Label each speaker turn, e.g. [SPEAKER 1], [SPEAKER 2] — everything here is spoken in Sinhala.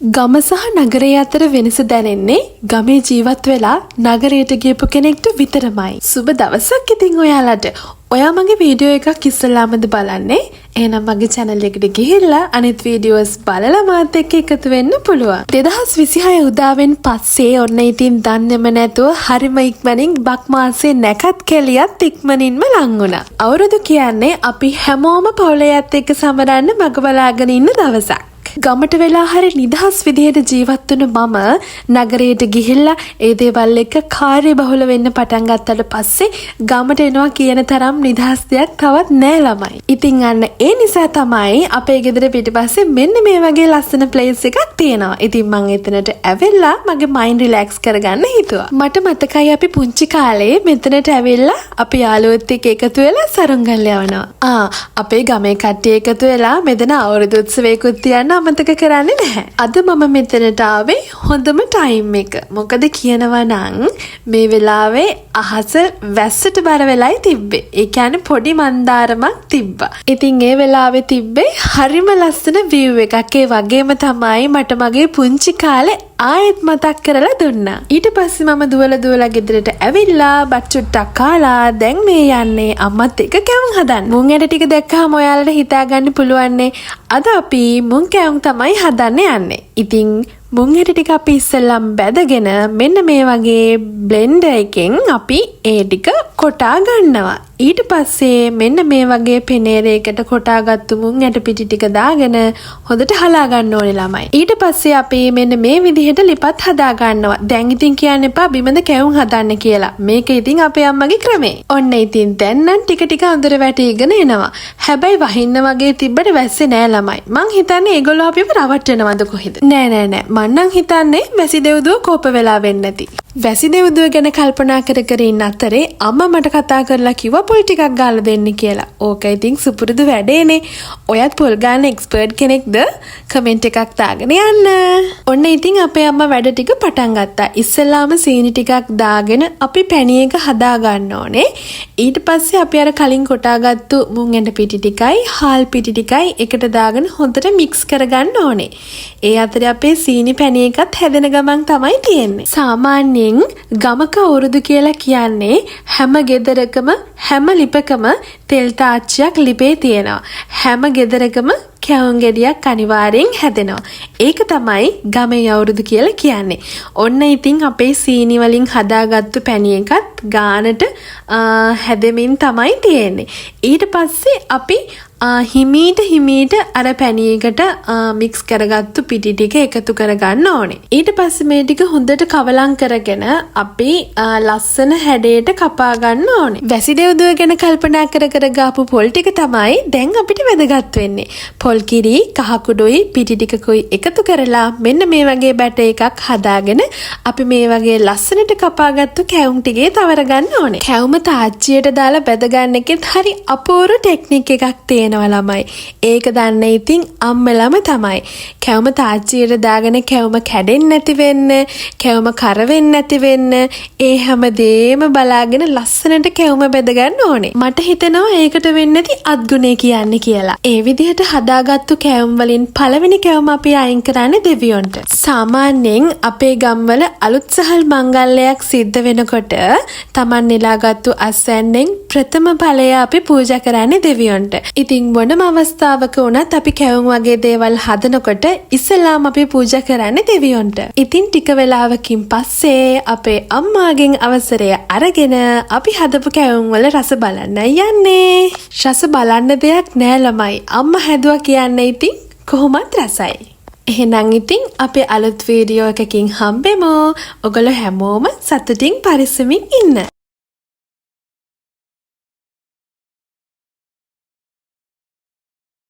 [SPEAKER 1] ගම සහ නගරය අතර වෙනස දැනෙන්නේ ගමේ ජීවත් වෙලා නගරයට ගියපු කෙනෙක්ට විතරමයි. සුබ දවසක් ඉතින් ඔයාලට. ඔයා මගේ වීඩියෝ එකක් ඉස්සෙල්ලාමද බලන්නේ? එහෙනම් මගේ channel එකට ගිහිල්ලා අනිත් වීඩියෝස් බලලා මාත් එක්ක එකතු වෙන්න පුළුවන්. 2026 උදාවෙන් පස්සේ ඔන්න ඉතින් දන්නේම නැතුව හරිම ඉක්මනින් බක් මාසේ නැකත් කෙලියත් ඉක්මනින්ම ලං වුණා. අවුරුදු කියන්නේ අපි හැමෝම පවුලයත් එක්ක සමරන්න මග බලාගෙන ඉන්න දවසක්. ගමට වෙලා හරි නිදහස් විදිහට ජීවත් වුණ මම නගරයට ගිහිල්ලා ඒ දේවල් එක්ක කාර්යබහුල වෙන්න පටන් ගත්තට පස්සේ ගමට එනවා කියන තරම් නිදහස් දෙයක් තවත් නෑ ළමයි. ඉතින් අන්න ඒ නිසා තමයි අපේ ගෙදර පිටිපස්සේ මෙන්න මේ වගේ ලස්සන ප්ලේස් එකක් තියෙනවා. ඉතින් මම එතනට ඇවිල්ලා මගේ මයින්ඩ් රිලැක්ස් කරගන්න හිතුවා. මට මතකයි අපි පුංචි කාලේ මෙතනට ඇවිල්ලා අපි යාළුවොත් එක්ක එකතු වෙලා සරුංගල් යවනවා. අපේ ගමේ කට්ටිය එකතු වෙලා මෙතන අවුරුදු උත්සවයකුත් තියන්න අමතක කරන්නේ නැහැ. අද මම මෙතනට ආවේ හොඳම ටයිම් එක. මොකද කියනවා නම් මේ වෙලාවේ අහස වැස්සට බර වෙලයි තිබ්බේ. ඒ කියන්නේ පොඩි මන්දාරමක් තිබ්බා. ඉතින් ඒ වෙලාවේ තිබ්බේ හරිම ලස්සන view එකක්. ඒ වගේම තමයි මට මගේ පුංචි කාලේ ආයෙත් මතක් කරලා දුන්නා. ඊට පස්සේ මම දුවලා ගෙදරට ඇවිල්ලා බත් චුට්ටක් කාලා දැන් මේ යන්නේ අම්මත් එක්ක කැවුම් හදන්න. මුං ඇට ටික දැක්කම ඔයාලට හිතා ගන්න පුළුවන්නේ අද අපි මුං කැවුම් තමයි හදන්න යන්නේ. ඉතින් මුං ඇට ටික අපි ඉස්සෙල්ලම් බැදගෙන මෙන්න මේ වගේ බ්ලෙන්ඩර් එකෙන් අපි ඒ ටික කොටා ගන්නවා. ඊට පස්සේ මෙන්න මේ වගේ පෙනේරයකට කොටාගත්තු මුං ඇට පිටි ටික දාගෙන හොඳට හලා ගන්න ඕනේ ළමයි. ඊට පස්සේ අපි මෙන්න මේ විදිහට ලිපත් හදා ගන්නවා. දැන් ඉතින් කියන්න එපා බිමද කැවුම් හදන්න කියලා. මේක ඉතින් අපේ අම්මගේ ක්‍රමේ. ඔන්න ඉතින් දැන් නම් ටික අඳුර වැටිගෙන එනවා. හැබැයි වහින්න වගේ තිබ්බට වැස්සේ නෑ ළමයි. මං හිතන්නේ ඒගොල්ලෝ අපිව රවට්ටනවද කොහෙද? නෑ. මං නම් හිතන්නේ වැසි දෙව්දුව කෝප වෙලා වෙන්නේ නැති. වැසි දෙව්දුව ගැන කල්පනා කර ඉන්න අතරේ අම්මා මට කතා කරලා කිව්වා පොල් ටිකක් ගාලා දෙන්න කියලා. ඕක ඉතින් සුපුරුදු වැඩේනේ. ඔයත් පොල් ගන්න එක්ස්පර්ට් කෙනෙක්ද? කමෙන්ට් එකක් දාගෙන යන්න. ඔන්න ඉතින් අපේ අම්මා වැඩ ටික පටන් ගත්තා. ඉස්සෙල්ලාම සීනි ටිකක් දාගෙන අපි පැණි එක හදා ගන්න ඕනේ. ඊට පස්සේ අපි අර කලින් කොටාගත්තු මුං ඇට පිටි ටිකයි හාල් පිටි ටිකයි එකට දාගෙන හොඳට මික්ස් කරගන්න ඕනේ. ඒ අතරේ අපේ සීනි පැණි එකත් හැදෙන ගමන් තමයි තියෙන්නේ. සාමාන්‍යයෙන් ගමක අවුරුදු කියලා කියන්නේ හැම ගෙදරකම හැම ලිපකම තෙල් තාච්චියක් ලිපේ තියෙනවා. හැම ගෙදරකම කැවුම් ගෙඩියක් අනිවාර්යෙන් හැදෙනවා. ඒක තමයි ගමේ අවුරුදු කියලා කියන්නේ. ඔන්න ඉතින් අපේ සීනි වලින් හදාගත්තු පැණි එකත් ගානට හැදෙමින් තමයි තියෙන්නේ. ඊට පස්සේ අපි හිමීට අර පැණියකට මික්ස් කරගත්තු පිටි ටික එකතු කරගන්න ඕනේ. ඊට පස්සේ මේ ටික හොඳට කවලම් කරගෙන අපි ලස්සන හැඩයට කපා ගන්න ඕනේ. වැසි දෙව්දුව ගැන කල්පනා කර ගාපු පොල් ටික තමයි දැන් අපිට වැදගත් වෙන්නේ. පොල් කිරි, කහ කුඩුයි, පිටි ටිකකුයි එකතු කරලා මෙන්න මේ වගේ බැට එකක් හදාගෙන අපි මේ වගේ ලස්සනට කපාගත්තු කැවුම් ටිකේ තවර ගන්න ඕනේ. කැවුම තාච්චියට දාලා බැද ගන්න එකෙත් හරි අපූර්ව ටෙක්නික් එකක් තියෙනවා ළමයි. ඒක දන්න ඉතින් අම්මලම තමයි. කැවුම තාච්චියට දාගෙන කැවුම කැඩෙන්නේ නැති වෙන්න, කැවුම කර වෙන්නේ නැති වෙන්න, ඒ හැමදේම බලාගෙන ලස්සනට කැවුම බෙද ගන්න ඕනේ. මට හිතෙනවා ඒකට වෙන්නේ නැති අත්ගුණේ කියන්නේ කියලා. ඒ විදිහට හදාගත්තු කැවුම් වලින් පළවෙනි කැවුම අපි අයින් කරන්නේ දෙවියොන්ට. සාමාන්‍යයෙන් අපේ ගම්වල අලුත් සහල් මංගල්‍යයක් සිද්ධ වෙනකොට Taman නෙලාගත්තු අස්වැන්නෙන් ප්‍රථම ඵලය අපි පූජා කරන්නේ දෙවියොන්ට. ඉතින් මොනම අවස්ථාවක වුණත් අපි කැවුම් වගේ දේවල් හදනකොට ඉස්සෙල්ලාම අපි පූජා කරන්නේ දෙවියොන්ට. ඉතින් ටික වෙලාවකින් පස්සේ අපේ අම්මාගෙන් අවසරය අරගෙන අපි හදපු කැවුම් වල රස බලන්න යන්නේ. රස බලන්න දෙයක් නෑ ළමයි. අම්මා හැදුවා කියන්නේ ඉතින් කොහොමත් රසයි. එහෙනම් ඉතින් අපේ අලුත් වීඩියෝ එකකින් හම්බෙමු. ඔයගොල්ලෝ හැමෝම සතුටින් පරිස්සමින් ඉන්න.